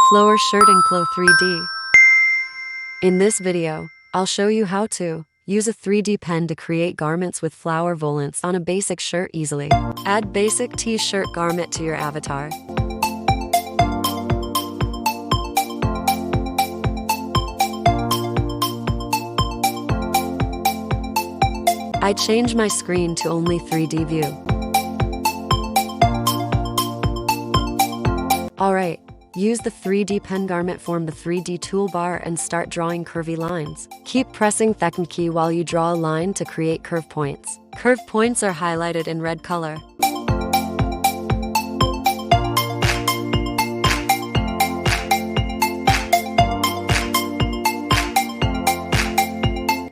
Flower shirt in CLO 3D. In this video, I'll show you how to use a 3D pen to create garments with flower volants on a basic shirt easily. Add basic t-shirt garment to your avatar. I change my screen to only 3D view. Alright, use the 3D pen garment, form the 3D toolbar and start drawing curvy lines. Keep pressing the second key while you draw a line to create curve points. Curve points are highlighted in red color.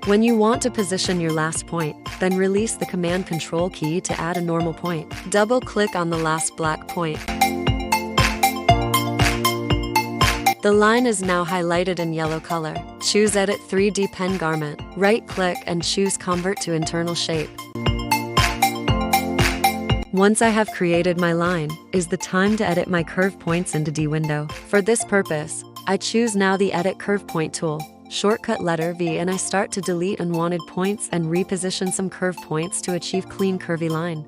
When you want to position your last point, then release the Command Control key to add a normal point. Double-click on the last black point. The line is now highlighted in yellow color. Choose Edit 3D Pen Garment. Right-click and choose Convert to Internal Shape. Once I have created my line, is the time to edit my curve points into D window. For this purpose, I choose now the Edit Curve Point tool. Shortcut letter V and I start to delete unwanted points and reposition some curve points to achieve clean curvy line.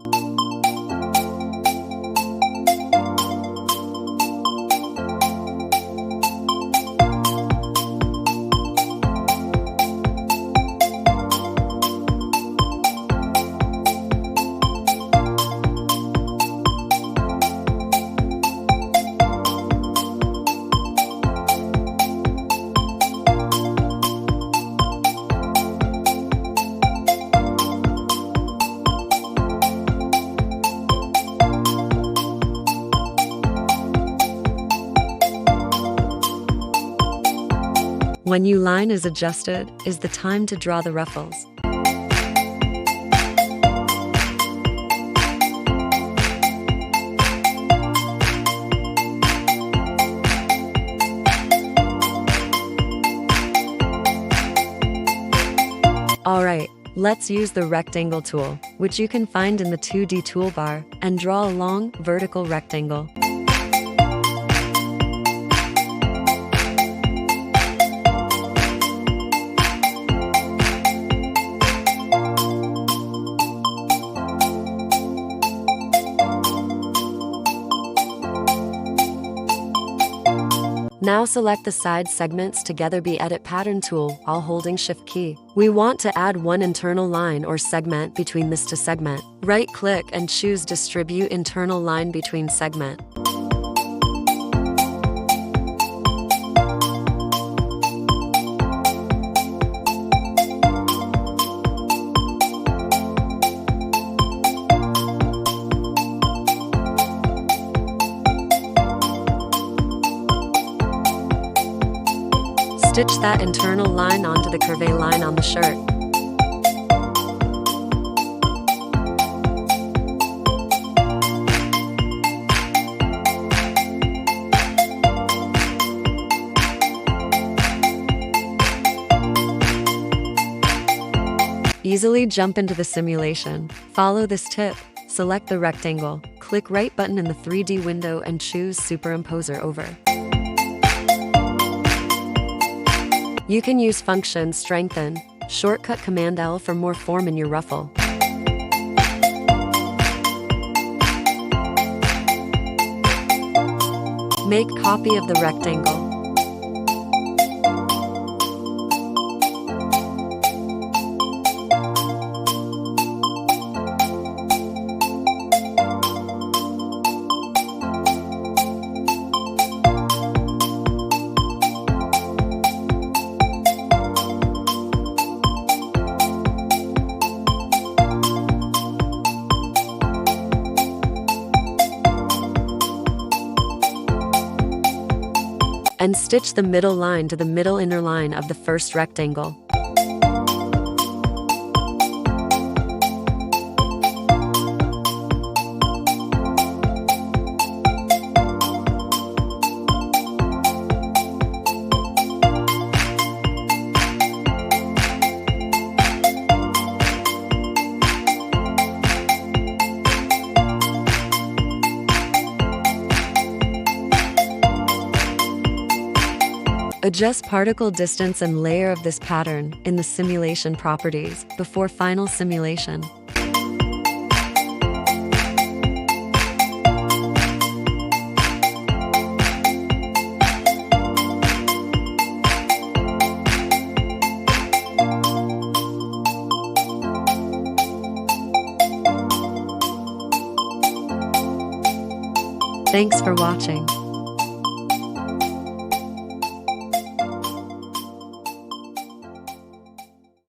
When your line is adjusted, is the time to draw the ruffles. Alright, let's use the rectangle tool, which you can find in the 2D toolbar, and draw a long, vertical rectangle. Now select the side segments together by Edit Pattern tool while holding Shift key. We want to add one internal line or segment between this to segment. Right-click and choose Distribute Internal Line Between Segment. Stitch that internal line onto the curved line on the shirt. Easily jump into the simulation. Follow this tip. Select the rectangle. Click right button in the 3D window and choose Superimposer over. You can use function strengthen, shortcut Command L for more form in your ruffle. Make copy of the rectangle. And stitch the middle line to the middle inner line of the first rectangle. Adjust particle distance and layer of this pattern in the simulation properties before final simulation. Thanks for watching.